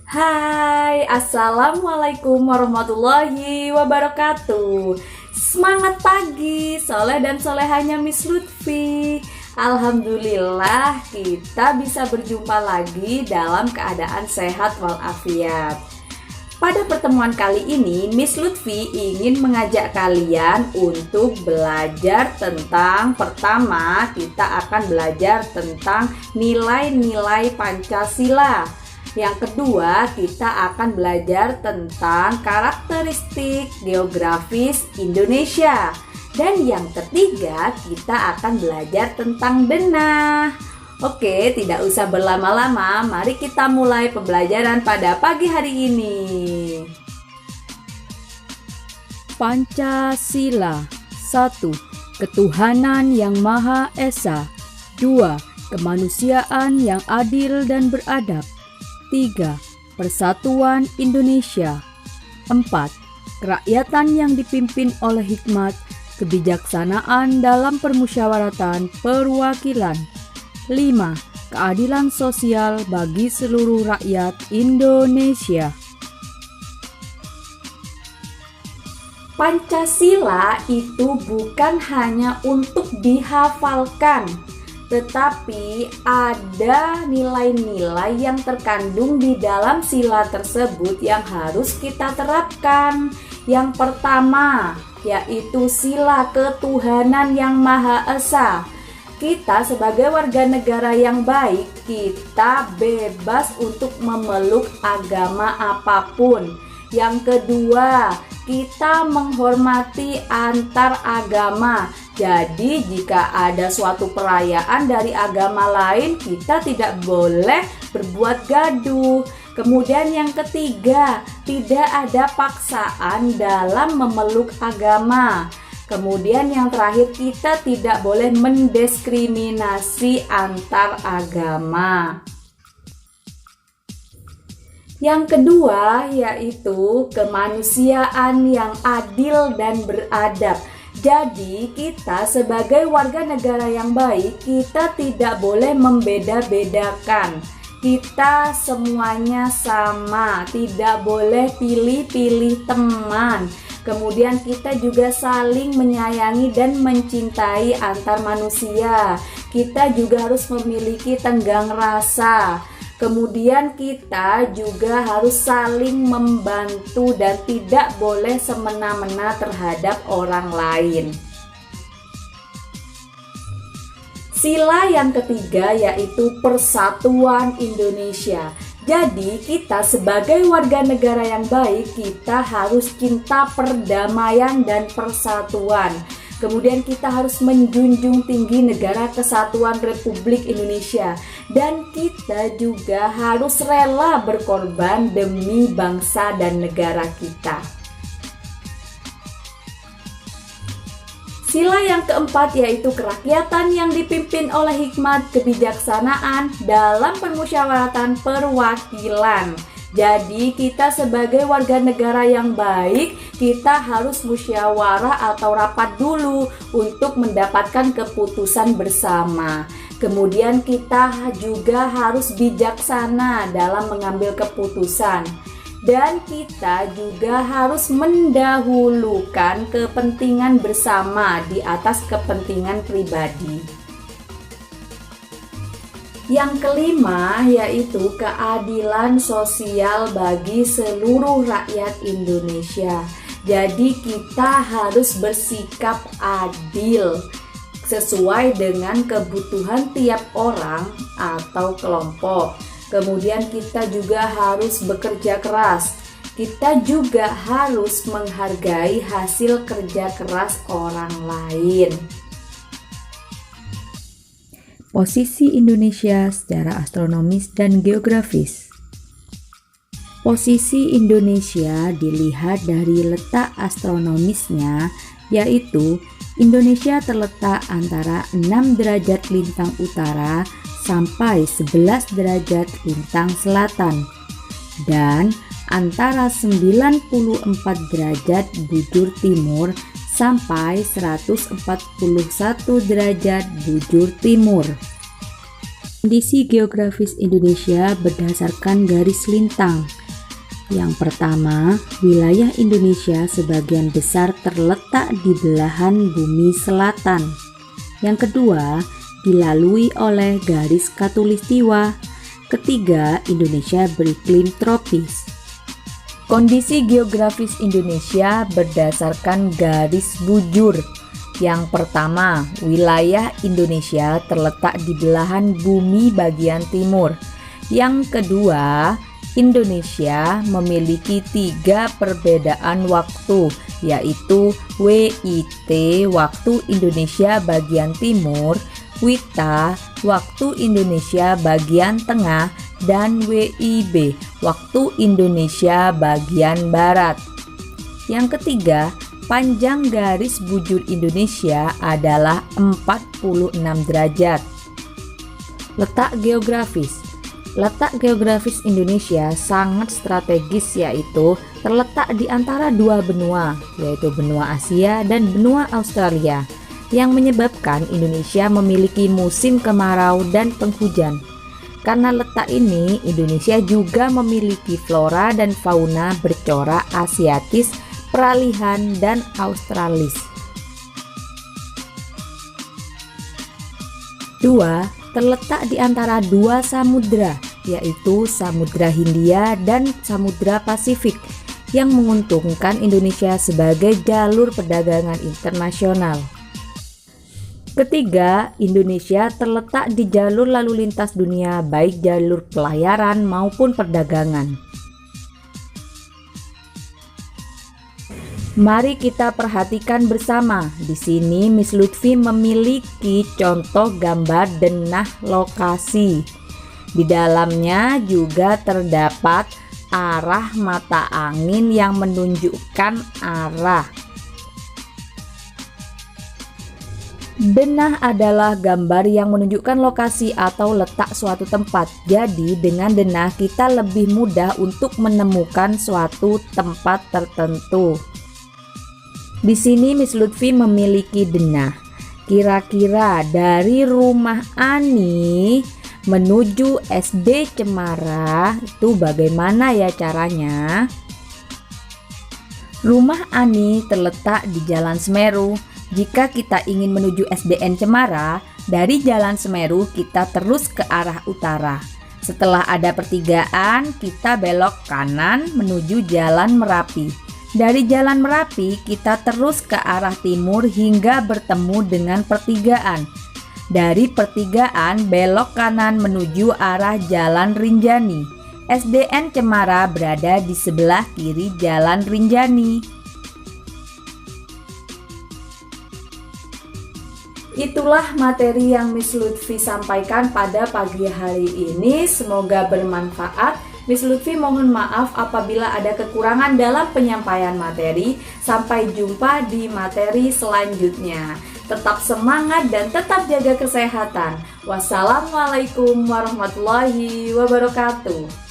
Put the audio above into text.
Hai, Assalamualaikum warahmatullahi wabarakatuh. Semangat pagi, soleh dan solehanya Miss Lutfi. Alhamdulillah kita bisa berjumpa lagi dalam keadaan sehat walafiat. Pada pertemuan kali ini, Miss Lutfi ingin mengajak kalian untuk belajar tentang, pertama kita akan belajar tentang nilai-nilai Pancasila. Yang kedua, kita akan belajar tentang karakteristik geografis Indonesia. Dan yang ketiga, kita akan belajar tentang denah. Oke, tidak usah berlama-lama, mari kita mulai pembelajaran pada pagi hari ini. Pancasila. 1. Ketuhanan yang Maha Esa. 2. Kemanusiaan yang adil dan beradab. 3. Persatuan Indonesia. 4. Kerakyatan yang dipimpin oleh hikmat, kebijaksanaan dalam permusyawaratan perwakilan. 5. Keadilan sosial bagi seluruh rakyat Indonesia. Pancasila itu bukan hanya untuk dihafalkan, tetapi ada nilai-nilai yang terkandung di dalam sila tersebut yang harus kita terapkan. Yang pertama, yaitu sila ketuhanan yang Maha Esa. Kita sebagai warga negara yang baik, kita bebas untuk memeluk agama apapun. Yang kedua, kita menghormati antar agama. Jadi jika ada suatu perayaan dari agama lain, kita tidak boleh berbuat gaduh. Kemudian yang ketiga, tidak ada paksaan dalam memeluk agama. Kemudian yang terakhir, kita tidak boleh mendiskriminasi antar agama. Yang kedua yaitu kemanusiaan yang adil dan beradab. Jadi kita sebagai warga negara yang baik, kita tidak boleh membeda-bedakan. Kita semuanya sama, tidak boleh pilih-pilih teman. Kemudian kita juga saling menyayangi dan mencintai antar manusia. Kita juga harus memiliki tenggang rasa. Kemudian kita juga harus saling membantu dan tidak boleh semena-mena terhadap orang lain. Sila yang ketiga yaitu persatuan Indonesia. Jadi kita sebagai warga negara yang baik, kita harus cinta perdamaian dan persatuan. Kemudian kita harus menjunjung tinggi negara kesatuan Republik Indonesia. Dan kita juga harus rela berkorban demi bangsa dan negara kita. Sila yang keempat yaitu kerakyatan yang dipimpin oleh hikmat, kebijaksanaan dalam permusyawaratan perwakilan. Jadi kita sebagai warga negara yang baik, kita harus musyawarah atau rapat dulu untuk mendapatkan keputusan bersama. Kemudian kita juga harus bijaksana dalam mengambil keputusan. Dan kita juga harus mendahulukan kepentingan bersama di atas kepentingan pribadi. Yang kelima yaitu keadilan sosial bagi seluruh rakyat Indonesia. Jadi kita harus bersikap adil sesuai dengan kebutuhan tiap orang atau kelompok. Kemudian kita juga harus bekerja keras. Kita juga harus menghargai hasil kerja keras orang lain. Posisi Indonesia secara astronomis dan geografis. Posisi Indonesia dilihat dari letak astronomisnya, yaitu Indonesia terletak antara 6 derajat lintang utara sampai 11 derajat lintang selatan dan antara 94 derajat bujur timur sampai 141 derajat bujur timur. Kondisi geografis Indonesia berdasarkan garis lintang. Yang pertama, wilayah Indonesia sebagian besar terletak di belahan bumi selatan. Yang kedua, dilalui oleh garis khatulistiwa. Ketiga, Indonesia beriklim tropis. Kondisi geografis Indonesia berdasarkan garis bujur. Yang pertama, wilayah Indonesia terletak di belahan bumi bagian timur. Yang kedua, Indonesia memiliki 3 perbedaan waktu, yaitu WIT waktu Indonesia bagian timur, WITA waktu Indonesia bagian tengah, dan WIB waktu Indonesia bagian barat. Yang ketiga, panjang garis bujur Indonesia adalah 46 derajat. Letak geografis. Letak geografis Indonesia sangat strategis, yaitu terletak di antara 2 benua, yaitu benua Asia dan benua Australia, yang menyebabkan Indonesia memiliki musim kemarau dan penghujan. Karena letak ini, Indonesia juga memiliki flora dan fauna bercorak Asiatis, peralihan, dan Australis. 2. Terletak di antara 2 samudra, yaitu Samudra Hindia dan Samudra Pasifik, yang menguntungkan Indonesia sebagai jalur perdagangan internasional. Ketiga, Indonesia terletak di jalur lalu lintas dunia, baik jalur pelayaran maupun perdagangan. Mari kita perhatikan bersama. Di sini Miss Lutfi memiliki contoh gambar denah lokasi. Di dalamnya juga terdapat arah mata angin yang menunjukkan arah. Denah adalah gambar yang menunjukkan lokasi atau letak suatu tempat. Jadi dengan denah kita lebih mudah untuk menemukan suatu tempat tertentu. Di sini Miss Lutfi memiliki denah. Kira-kira dari rumah Ani menuju SD Cemara itu bagaimana ya caranya? Rumah Ani terletak di Jalan Semeru. Jika kita ingin menuju SDN Cemara, dari Jalan Semeru kita terus ke arah utara. Setelah ada pertigaan, kita belok kanan menuju Jalan Merapi. Dari Jalan Merapi kita terus ke arah timur hingga bertemu dengan pertigaan. Dari pertigaan belok kanan menuju arah Jalan Rinjani. SDN Cemara berada di sebelah kiri Jalan Rinjani. Itulah materi yang Miss Lutfi sampaikan pada pagi hari ini. Semoga bermanfaat. Miss Lutfi mohon maaf apabila ada kekurangan dalam penyampaian materi. Sampai jumpa di materi selanjutnya. Tetap semangat dan tetap jaga kesehatan. Wassalamualaikum warahmatullahi wabarakatuh.